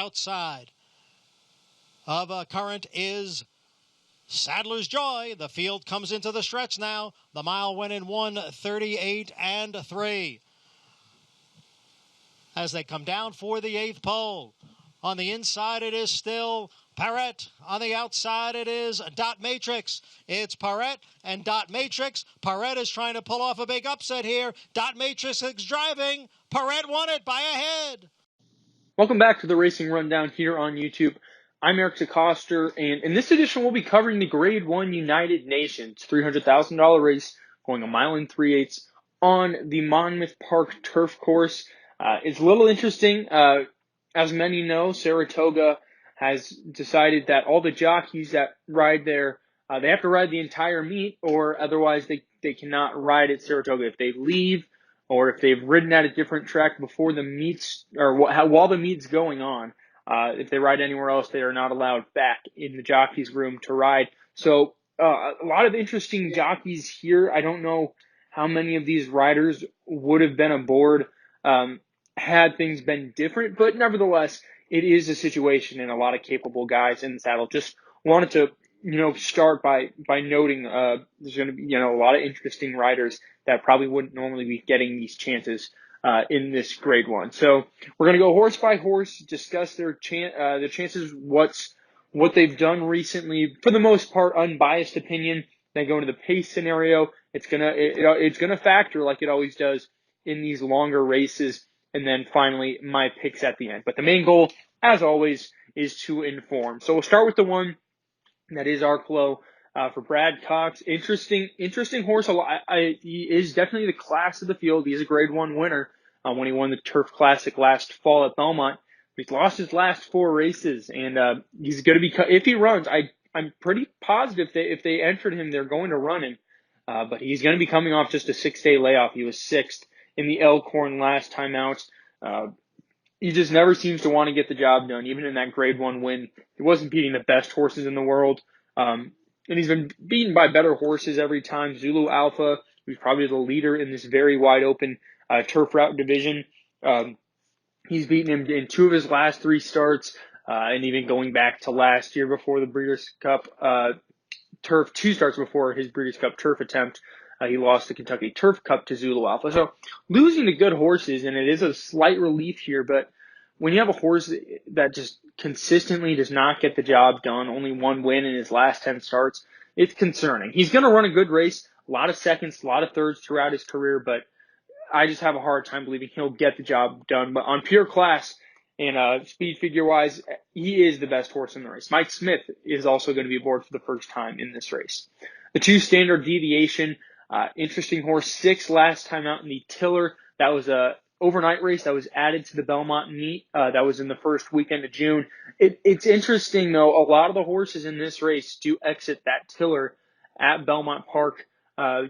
outside of Current is Sadler's Joy. The field comes into the stretch now. The mile went in 1:38 and 3. As they come down for the 8th pole. On the inside, it is still Parrot. On the outside, it is Dot Matrix. It's Parrot and Dot Matrix. Parrot is trying to pull off a big upset here. Dot Matrix is driving. Parrot won it by a head. Welcome back to the Racing Rundown here on YouTube. I'm Eric DeCoster, and in this edition, we'll be covering the Grade 1 United Nations $300,000 race going 1 3/8 on the Monmouth Park turf course. It's a little interesting. As many know, Saratoga has decided that all the jockeys that ride there, they have to ride the entire meet, or otherwise they cannot ride at Saratoga. If they leave, or if they've ridden at a different track before the meets, or while the meet's going on, if they ride anywhere else, they are not allowed back in the jockeys' room to ride. So a lot of interesting jockeys here. I don't know how many of these riders would have been aboard had things been different, but nevertheless, it is a situation and a lot of capable guys in the saddle. Just wanted to, start by noting there's going to be, a lot of interesting riders that probably wouldn't normally be getting these chances in this Grade 1. So we're going to go horse by horse, discuss their chances, what they've done recently, for the most part, unbiased opinion. Then go into the pace scenario. It's gonna factor like it always does in these longer races. And then finally, my picks at the end. But the main goal, as always, is to inform. So we'll start with the one that is Arklow for Brad Cox. Interesting horse. He is definitely the class of the field. He's a Grade 1 winner when he won the Turf Classic last fall at Belmont. He's lost his last 4 races, and he's going to be, if he runs, I'm pretty positive that if they entered him, they're going to run him. But he's going to be coming off just a 6-day layoff. He was 6th in the Elkhorn last time out. He just never seems to want to get the job done. Even in that Grade 1 win, he wasn't beating the best horses in the world. And he's been beaten by better horses every time. Zulu Alfa, who's probably the leader in this very wide open turf route division. He's beaten him in 2 of his last 3 starts, and even going back to last year before the Breeders' Cup turf, 2 starts before his Breeders' Cup turf attempt. He lost the Kentucky Turf Cup to Zulu Alfa. So losing to good horses, and it is a slight relief here, but when you have a horse that just consistently does not get the job done, only 1 win in his last 10 starts, it's concerning. He's going to run a good race, a lot of seconds, a lot of thirds throughout his career, but I just have a hard time believing he'll get the job done. But on pure class and speed figure-wise, he is the best horse in the race. Mike Smith is also going to be aboard for the first time in this race. The 2 Standard Deviation, interesting horse, 6th last time out in the Tiller. That was a overnight race that was added to the Belmont meet. That was in the first weekend of June. It's interesting, though. A lot of the horses in this race do exit that Tiller at Belmont Park,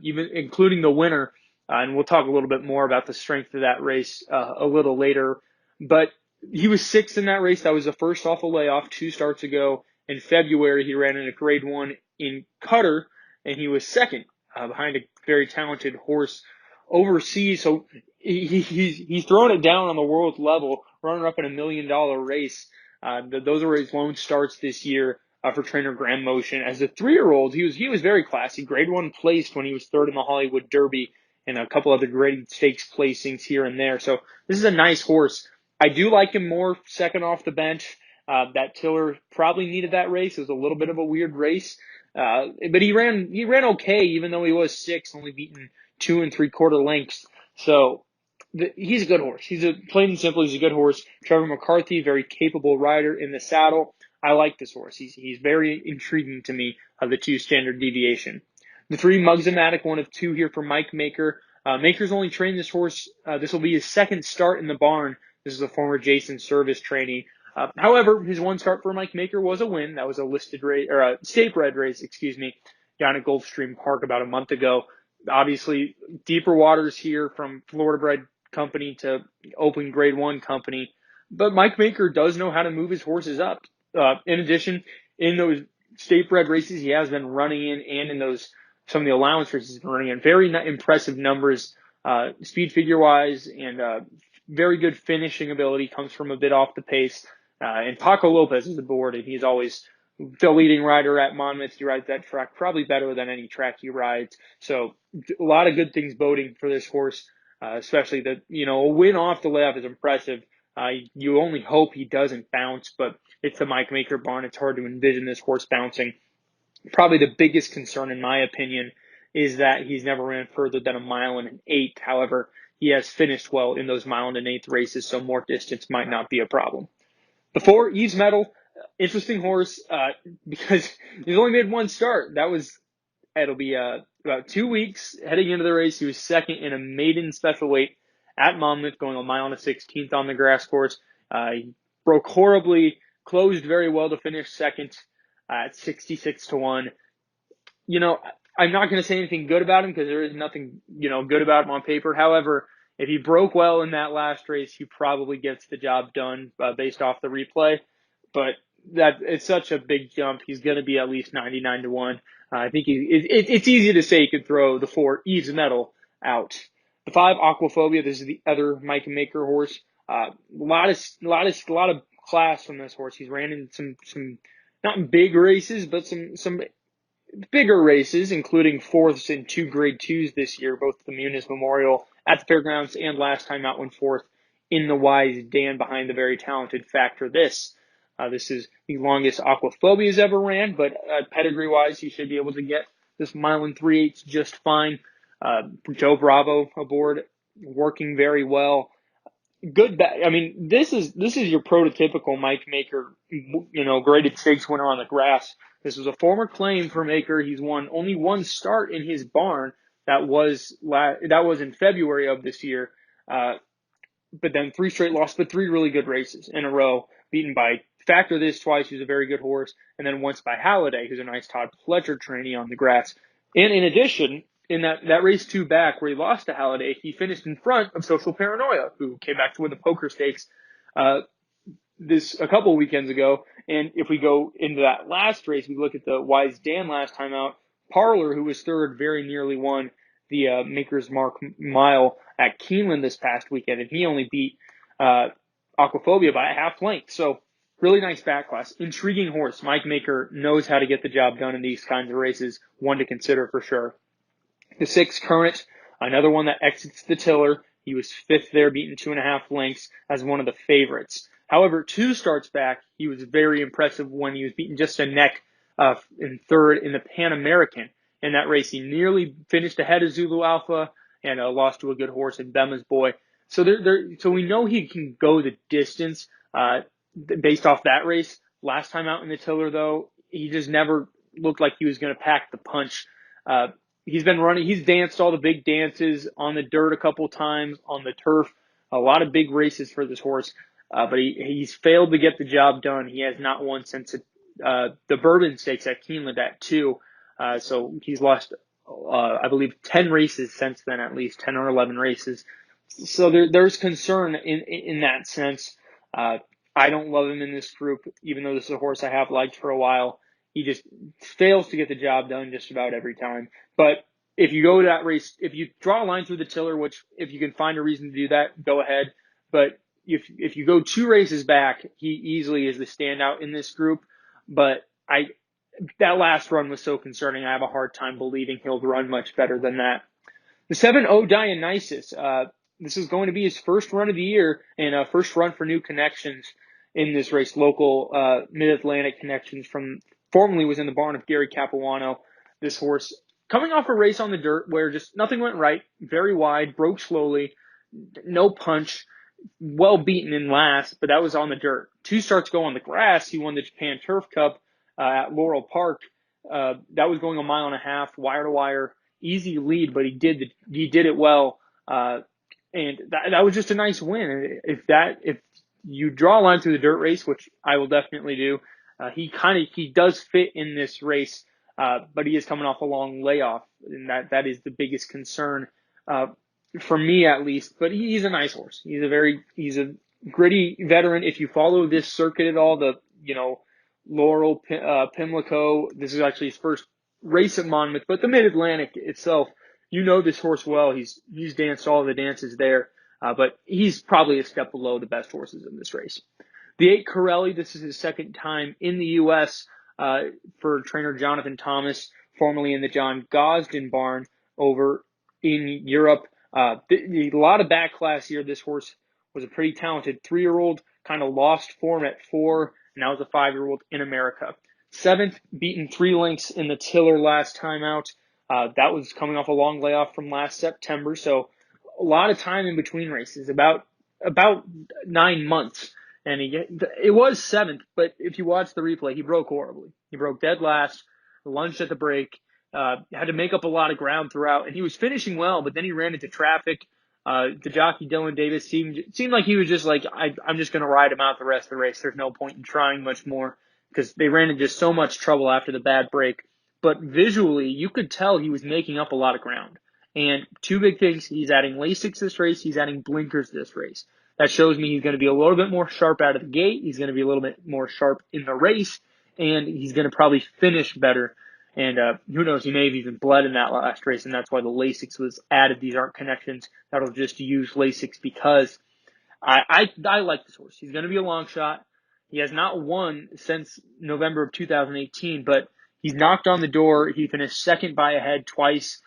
even including the winner. And we'll talk a little bit more about the strength of that race a little later. But he was 6th in that race. That was the first off a layoff 2 starts ago. In February, he ran in a Grade 1 in Cutter, and he was 2nd behind a very talented horse overseas. So he's throwing it down on the world level, running up in $1 million race. Those were his lone starts this year for trainer Graham Motion. As a 3-year-old, he was very classy. Grade 1 placed when he was 3rd in the Hollywood Derby, and a couple other graded stakes placings here and there. So this is a nice horse. I do like him more 2nd off the bench. That Tiller probably needed that race. It was a little bit of a weird race. But he ran okay, even though he was 6th, only beaten 2 3/4 lengths. So he's a good horse. Plain and simple, he's a good horse. Trevor McCarthy, very capable rider in the saddle. I like this horse. He's very intriguing to me, the 2 Standard Deviation. The 3 Mugsomatic, 1 of 2 here for Mike Maker. Maker's only trained this horse. This will be his 2nd start in the barn. This is a former Jason Service trainee. However, his 1 start for Mike Maker was a win. That was a listed race, or a state bred race, down at Gulfstream Park about a month ago. Obviously, deeper waters here from Florida bred company to open Grade 1 company. But Mike Maker does know how to move his horses up. In addition, in those state bred races he has been running in, and in some of the allowance races he's been running in, very impressive numbers, speed figure wise, and very good finishing ability. Comes from a bit off the pace. And Paco Lopez is aboard, and he's always the leading rider at Monmouth. He rides that track probably better than any track he rides. So a lot of good things boding for this horse, especially that, a win off the layoff is impressive. You only hope he doesn't bounce, but it's the Mike Maker barn. It's hard to envision this horse bouncing. Probably the biggest concern, in my opinion, is that he's never ran further than 1.8 miles. However, he has finished well in those 1.8 miles races, so more distance might not be a problem. The 4, Eve's Medal, interesting horse, because he's only made one start. It'll be about 2 weeks heading into the race. He was second in a maiden special weight at Monmouth, going 1.16 miles on the grass course. He broke horribly, closed very well to finish second at 66-1. I'm not going to say anything good about him because there is nothing, good about him on paper. However, if he broke well in that last race, he probably gets the job done based off the replay. But it's such a big jump. He's going to be at least 99-1. I think it's easy to say he could throw the 4, Eve's Medal, out. The 5, Aquaphobia. This is the other Mike Maker horse. A lot of class from this horse. He's ran in some not big races, but some bigger races, including fourths in 2 Grade 2s this year, both the Muniz Memorial at the Fairgrounds and last time out went fourth in the Wise Dan behind the very talented Factor This. This is the longest Aquaphobia's ever ran, but pedigree-wise, he should be able to get this 1 3/8 miles just fine. Joe Bravo aboard, working very well. This is your prototypical Mike Maker, graded stakes winner on the grass. This was a former claim for Maker. He's won only one start in his barn. That was in February of this year. But then 3 straight losses, but 3 really good races in a row, beaten by Factor This twice, who's a very good horse, and then once by Halliday, who's a nice Todd Fletcher trainee on the grass. And in addition, in that race 2 back where he lost to Halliday, he finished in front of Social Paranoia, who came back to win the Poker Stakes a couple weekends ago. And if we go into that last race, we look at the Wise Dan last time out. Parlor, who was third, very nearly won the Maker's Mark Mile at Keeneland this past weekend, and he only beat Aquaphobia by a half length. So really nice back class. Intriguing horse. Mike Maker knows how to get the job done in these kinds of races. One to consider for sure. The 6, Current, another one that exits the tiller. He was 5th there, beaten 2.5 lengths as one of the favorites. However, 2 starts back, he was very impressive when he was beaten just a neck in 3rd in the Pan American. In that race, he nearly finished ahead of Zulu Alfa and lost to a good horse in Bema's Boy. So so we know he can go the distance based off that race. Last time out in the tiller, though, he just never looked like he was going to pack the punch. He's been running. He's danced all the big dances on the dirt a couple times, on the turf. A lot of big races for this horse, but he's failed to get the job done. He has not won since the Bourbon Stakes at Keeneland at 2. So he's lost, I believe, 10 races since then, at least 10 or 11 races. So there's concern in that sense. I don't love him in this group, even though this is a horse I have liked for a while. He just fails to get the job done just about every time. But if you go to that race, if you draw a line through the tiller, which if you can find a reason to do that, go ahead. But if you go 2 races back, he easily is the standout in this group. But that last run was so concerning. I have a hard time believing he'll run much better than that. The 7, Dionysus. This is going to be his first run of the year and first run for new connections in this race. Local Mid-Atlantic connections from formerly was in the barn of Gary Capuano. This horse coming off a race on the dirt where just nothing went right. Very wide, broke slowly, no punch, well beaten in last, but that was on the dirt. 2 starts go on the grass. He won the Japan Turf Cup at Laurel Park. That was going 1.5 miles, wire to wire, easy lead, but he did it well. And that was just a nice win. If you draw a line through the dirt race, which I will definitely do, he does fit in this race, but he is coming off a long layoff, and that is the biggest concern for me at least. But he's a nice horse. He's a gritty veteran. If you follow this circuit at all, Laurel, Pimlico, this is actually his first race at Monmouth, but the Mid-Atlantic itself, this horse well. He's danced all the dances there, but he's probably a step below the best horses in this race. The 8 Corelli, this is his second time in the U.S. For trainer Jonathan Thomas, formerly in the John Gosden barn over in Europe. A lot of back class here. This horse was a pretty talented 3-year-old, kind of lost form at 4, and now is a 5-year-old in America. 7th, beaten 3 lengths in the Tiller last time out. That was coming off a long layoff from last September, so a lot of time in between races, about 9 months. And it was 7th, but if you watch the replay, he broke horribly. He broke dead last, lunged at the break, had to make up a lot of ground throughout, and he was finishing well, but then he ran into traffic. The jockey Dylan Davis seemed like he was just like, I'm just going to ride him out the rest of the race. There's no point in trying much more, because they ran into so much trouble after the bad break. But visually, you could tell he was making up a lot of ground. And 2 big things: he's adding Lasix this race, he's adding blinkers this race. That shows me he's going to be a little bit more sharp out of the gate. He's going to be a little bit more sharp in the race, and he's going to probably finish better. And who knows, he may have even bled in that last race, and that's why the Lasix was added. These aren't connections that'll just use Lasix, because I like this horse. He's going to be a long shot. He has not won since November of 2018, but he's knocked on the door. He finished second by a head twice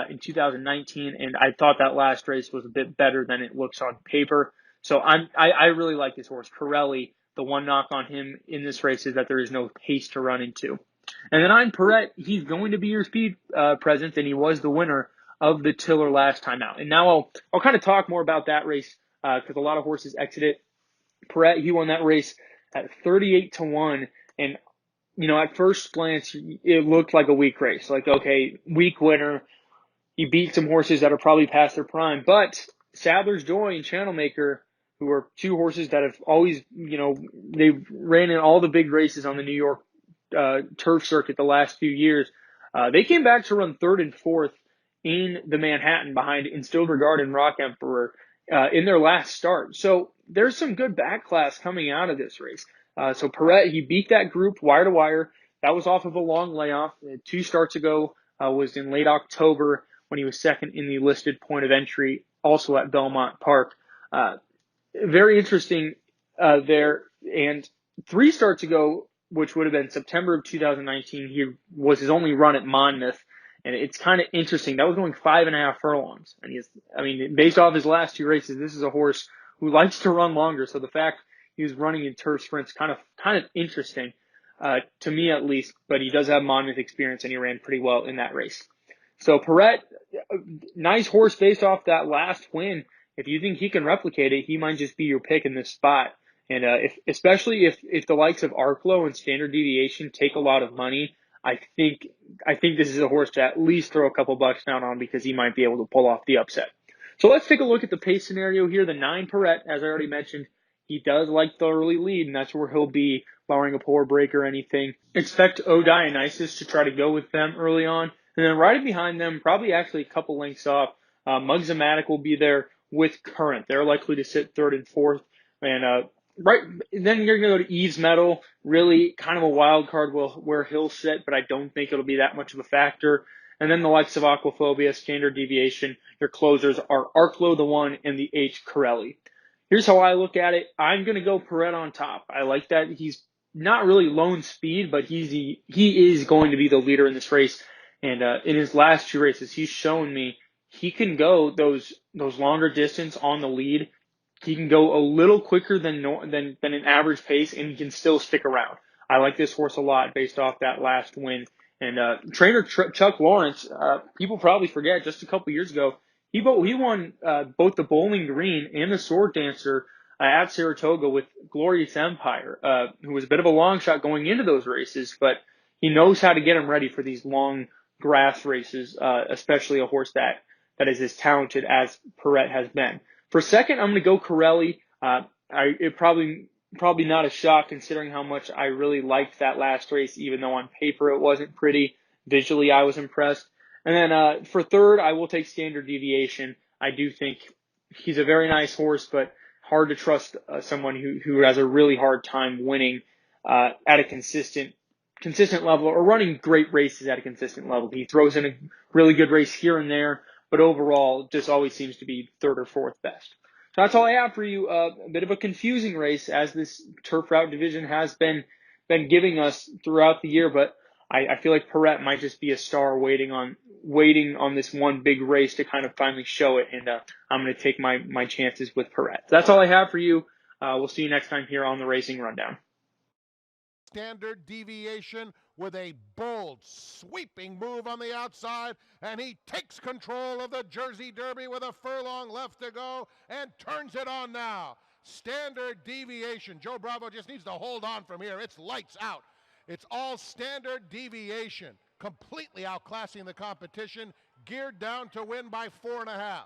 in 2019, and I thought that last race was a bit better than it looks on paper. So I really like this horse. Corelli, the one knock on him in this race is that there is no pace to run into. And then on Perret, he's going to be your speed presence, and he was the winner of the Tiller last time out. And now I'll kind of talk more about that race because a lot of horses exited. Perret, he won that race at 38-1, and at first glance, it looked like a weak race. Like, okay, weak winner. He beat some horses that are probably past their prime, but Sadler's Joy and Channelmaker, who are 2 horses that have always, they ran in all the big races on the New York turf circuit the last few years. They came back to run 3rd and 4th in the Manhattan behind Instilled Regard and Rock Emperor in their last start. So there's some good back class coming out of this race. So Perret, he beat that group wire to wire. That was off of a long layoff. 2 starts ago was in late October when he was second in the listed point of entry, also at Belmont Park. Very interesting there. And 3 starts ago, which would have been September of 2019, he was his only run at Monmouth. And it's kind of interesting. That was going 5.5 furlongs. And based off his last 2 races, this is a horse who likes to run longer. So the fact he was running in turf sprints kind of interesting to me at least. But he does have Monmouth experience, and he ran pretty well in that race. So Perret, nice horse based off that last win. If you think he can replicate it, he might just be your pick in this spot. And especially if the likes of Arklow and Standard Deviation take a lot of money, I think this is a horse to at least throw a couple bucks down on, because he might be able to pull off the upset. So let's take a look at the pace scenario here. The 9 Perret, as I already mentioned, he does like the early lead, and that's where he'll be, barring a poor break or anything. Expect O Dionysus to try to go with them early on. And then right behind them, probably actually a couple lengths off, Mugsomatic will be there with Current. They're likely to sit 3rd and 4th. And right then you're going to go to Eve's Medal, really kind of a wild card where he'll sit, but I don't think it'll be that much of a factor. And then the likes of Aquaphobia, Standard Deviation, your closers are Arklow, the 1, and the H Corelli. Here's how I look at it. I'm going to go Perret on top. I like that. He's not really lone speed, but he is going to be the leader in this race. And in his last 2 races, he's shown me he can go those longer distance on the lead. He can go a little quicker than an average pace, and he can still stick around. I like this horse a lot based off that last win. And trainer Chuck Lawrence, people probably forget, just a couple years ago, he won both the Bowling Green and the Sword Dancer at Saratoga with Glorious Empire, who was a bit of a long shot going into those races, but he knows how to get him ready for these long grass races, especially a horse that is as talented as Perret has been. For second, I'm going to go Corelli. It probably not a shock considering how much I really liked that last race, even though on paper it wasn't pretty. Visually, I was impressed. And then for third, I will take Standard Deviation. I do think he's a very nice horse, but hard to trust someone who has a really hard time winning at a consistent level, or running great races at a consistent level. He throws in a really good race here and there, but overall just always seems to be 3rd or 4th best. So that's all I have for you. A bit of a confusing race, as this turf route division has been giving us throughout the year, but I feel like Perret might just be a star waiting on this one big race to kind of finally show it, and I'm going to take my chances with Perret. So that's all I have for you. We'll see you next time here on the Racing Rundown. Standard Deviation with a bold, sweeping move on the outside, and he takes control of the Jersey Derby with a furlong left to go and turns it on now. Standard Deviation. Joe Bravo just needs to hold on from here. It's lights out. It's all Standard Deviation, completely outclassing the competition, geared down to win by 4.5.